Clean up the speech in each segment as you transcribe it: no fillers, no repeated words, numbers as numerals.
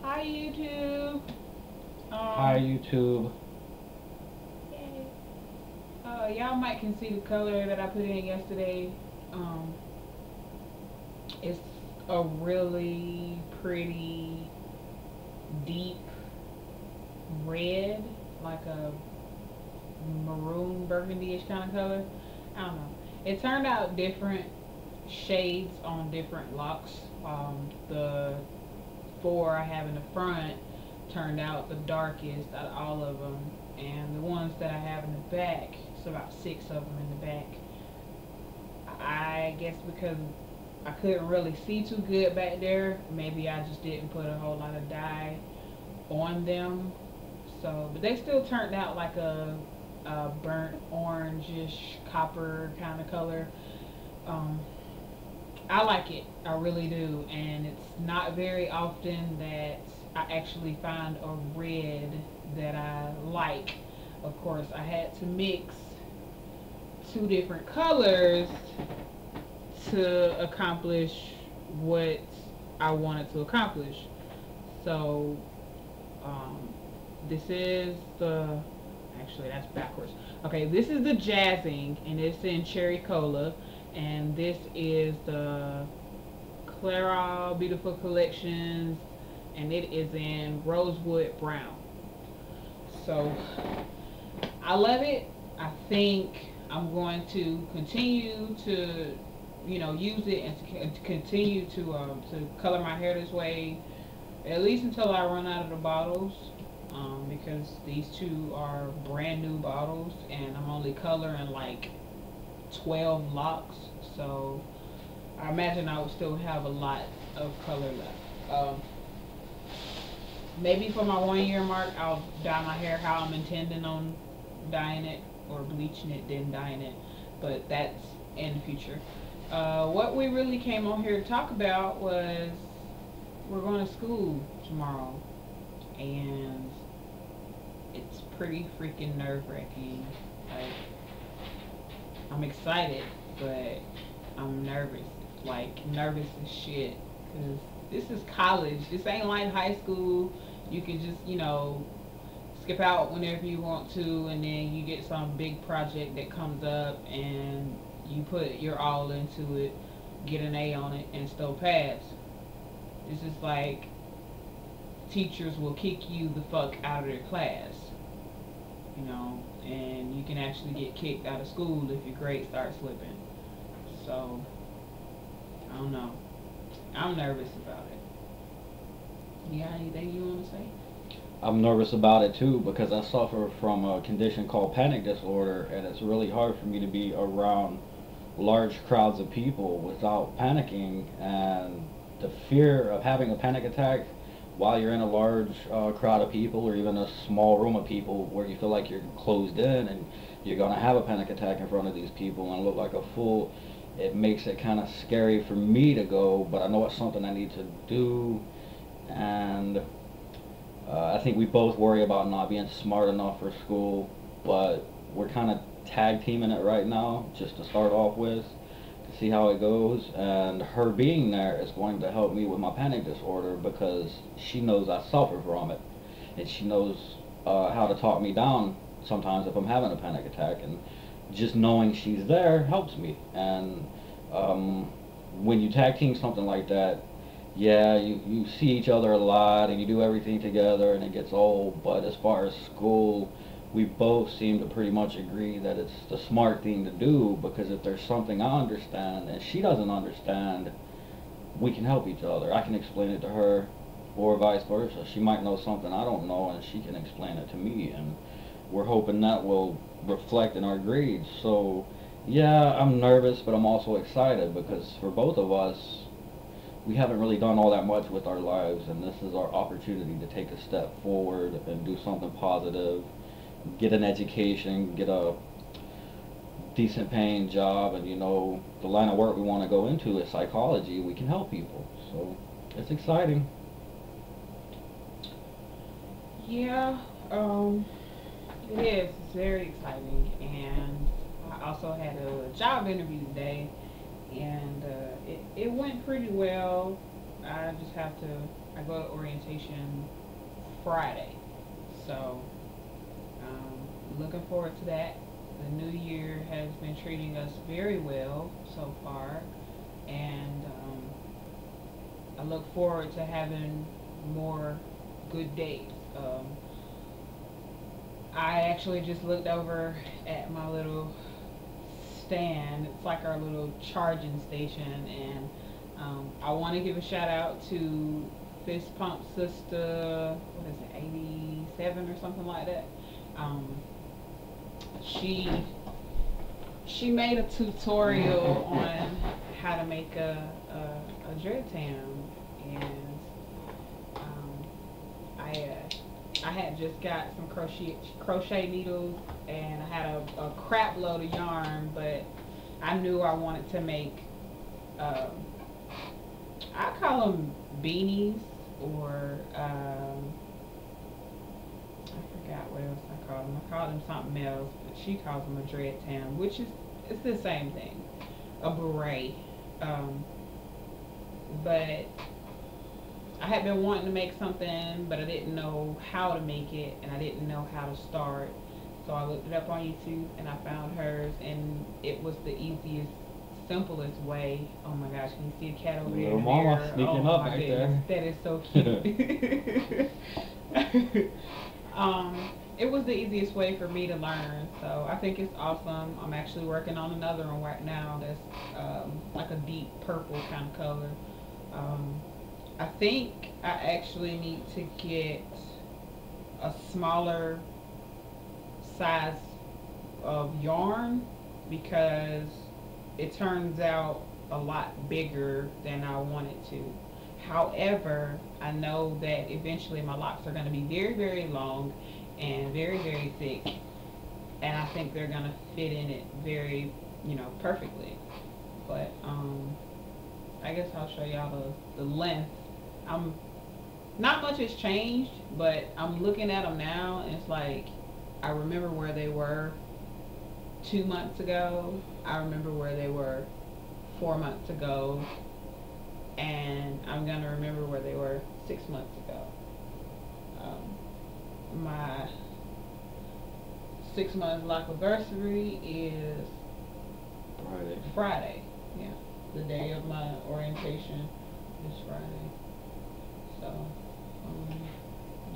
Hi YouTube. Hi Um, YouTube. Yay. Y'all might can see the color that I put in yesterday. Um, it's a really pretty deep red, like a maroon burgundy-ish kind of color. I don't know. It turned out different shades on different locks. The four I have in the front turned out the darkest out of all of them, and the ones that I have in the back, it's about six of them in the back. I guess because I couldn't really see too good back there, maybe I just didn't put a whole lot of dye on them. So, but they still turned out like a burnt orangish copper kind of color. Um, I like it. I really do. And it's not very often that I actually find a red that I like. Of course, I had to mix two different colors to accomplish what I wanted to accomplish. So, um, this is the. Actually, that's backwards. Okay, this is the Jazzing, and it's in Cherry Cola. And this is the Clara Beautiful Collections, and it is in Rosewood Brown. So I love it. I think I'm going to continue to, use it and to continue to color my hair this way, at least until I run out of the bottles. Because these two are brand new bottles, and I'm only coloring like 12 locks. So I imagine I would still have a lot of color left. Maybe for my 1 year mark, I'll dye my hair how I'm intending on dyeing it, or bleaching it, then dyeing it. But that's in the future. What we really came on here to talk about was we're going to school tomorrow, and it's pretty freaking nerve wracking. Like, I'm excited, but I'm nervous. Like, nervous as shit. Because this is college. This ain't like high school. You can just, skip out whenever you want to, and then you get some big project that comes up, and you put your all into it, get an A on it, and still pass. This is like teachers will kick you the fuck out of their class, and you can actually get kicked out of school if your grades start slipping. So, I don't know. I'm nervous about it. You got anything you want to say? I'm nervous about it too because I suffer from a condition called panic disorder, and it's really hard for me to be around large crowds of people without panicking. And the fear of having a panic attack while you're in a large crowd of people, or even a small room of people where you feel like you're closed in and you're going to have a panic attack in front of these people and look like a fool, it makes it kind of scary for me to go, but I know it's something I need to do. And I think we both worry about not being smart enough for school, but we're kind of tag teaming it right now just to start off with, to see how it goes. And her being there is going to help me with my panic disorder because she knows I suffer from it, and she knows how to talk me down sometimes if I'm having a panic attack. And just knowing she's there helps me. And um, when you tag team something like that, yeah, you see each other a lot and you do everything together and it gets old. But as far as school, we both seem to pretty much agree that it's the smart thing to do, because if there's something I understand and she doesn't understand, we can help each other. I can explain it to her, or vice versa. She might know something I don't know and she can explain it to me, and we're hoping that will reflect in our grades. So yeah, I'm nervous, but I'm also excited because for both of us, we haven't really done all that much with our lives, and this is our opportunity to take a step forward and do something positive, get an education, get a decent paying job. And the line of work we want to go into is psychology. We can help people, so it's exciting. Yeah, it is. It's very exciting. And I also had a job interview today, and it went pretty well. I just have to. I go to orientation Friday, so looking forward to that. The new year has been treating us very well so far, and I look forward to having more good days. I actually just looked over at my little stand. It's like our little charging station, and I want to give a shout out to Fist Pump Sister. What is it, 87 or something like that? Um, she she made a tutorial on how to make a dread tam, and um, I had just got some crochet needles, and I had a crap load of yarn, but I knew I wanted to make um, I call them beanies, or I forgot what else I call them. I call them something else, but she calls them a dread tam, which is it's the same thing, a beret. Um, but I had been wanting to make something, but I didn't know how to make it, and I didn't know how to start. So I looked it up on YouTube, and I found hers, and it was the easiest, simplest way. Oh my gosh, can you see a cat over there? Little mama sneaking oh up my right goodness, there. that is so cute. It was the easiest way for me to learn, so I think it's awesome. I'm actually working on another one right now that's like a deep purple kind of color. Um, I think I actually need to get a smaller size of yarn, because it turns out a lot bigger than I want it to. However, I know that eventually my locks are going to be very, very long and very, very thick, and I think they're going to fit in it very, perfectly. But I guess I'll show y'all the length. I'm Not much has changed, but I'm looking at them now, and it's like I remember where they were 2 months ago. I remember where they were 4 months ago, and I'm gonna remember where they were 6 months ago. My 6 months lock anniversary is Friday. Yeah, the day of my orientation is Friday. So I don't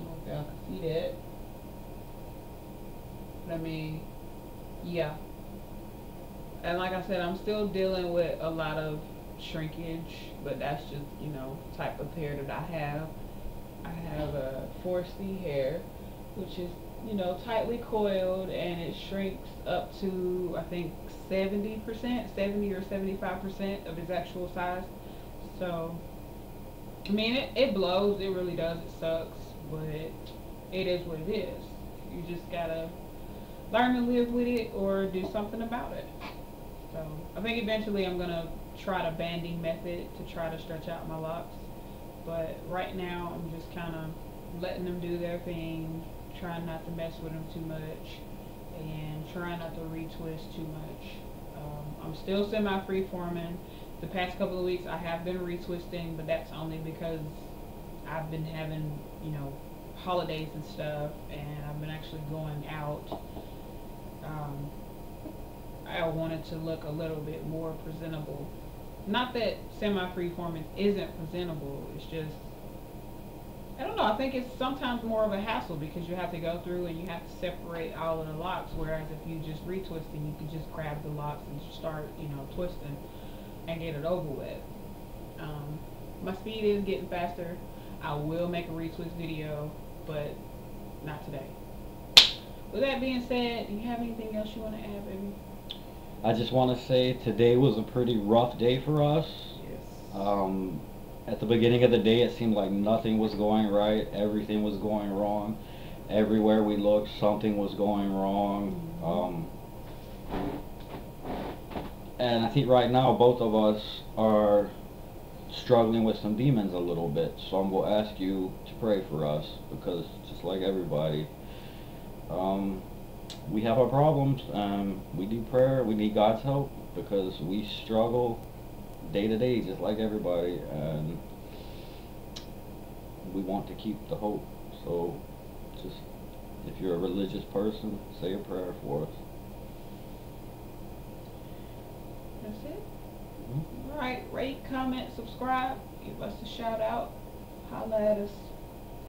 know if y'all can see that. But I mean, yeah. And like I said, I'm still dealing with a lot of shrinkage, but that's just, type of hair that I have. I have a 4C hair, which is, tightly coiled, and it shrinks up to, I think, 70%, 70 or 75% of its actual size. So, I mean, it blows, it really does, it sucks, but it is what it is. You just gotta learn to live with it or do something about it. So I think eventually I'm gonna try the banding method to try to stretch out my locks. But right now I'm just kind of letting them do their thing, trying not to mess with them too much, and trying not to retwist too much. I'm still semi-free-forming. The past couple of weeks I have been retwisting, but that's only because I've been having, holidays and stuff, and I've been actually going out. I wanted to look a little bit more presentable. Not that semi-free-forming isn't presentable, it's just, I don't know, I think it's sometimes more of a hassle because you have to go through and you have to separate all of the locks, whereas if you just retwisting, you can just grab the locks and start, twisting and get it over with. My speed is getting faster. I will make a retwist video, but not today. With that being said, do you have anything else you want to add, baby? I just want to say today was a pretty rough day for us. Yes. At the beginning of the day, it seemed like nothing was going right. Everything was going wrong. Everywhere we looked, something was going wrong. And I think right now, both of us are struggling with some demons a little bit. So I'm going to ask you to pray for us, because just like everybody, we have our problems. We need prayer. We need God's help, because we struggle day to day just like everybody. And we want to keep the hope. So just, if you're a religious person, say a prayer for us. That's it. Mhm. All right, rate, comment, subscribe, give us a shout out, holla at us.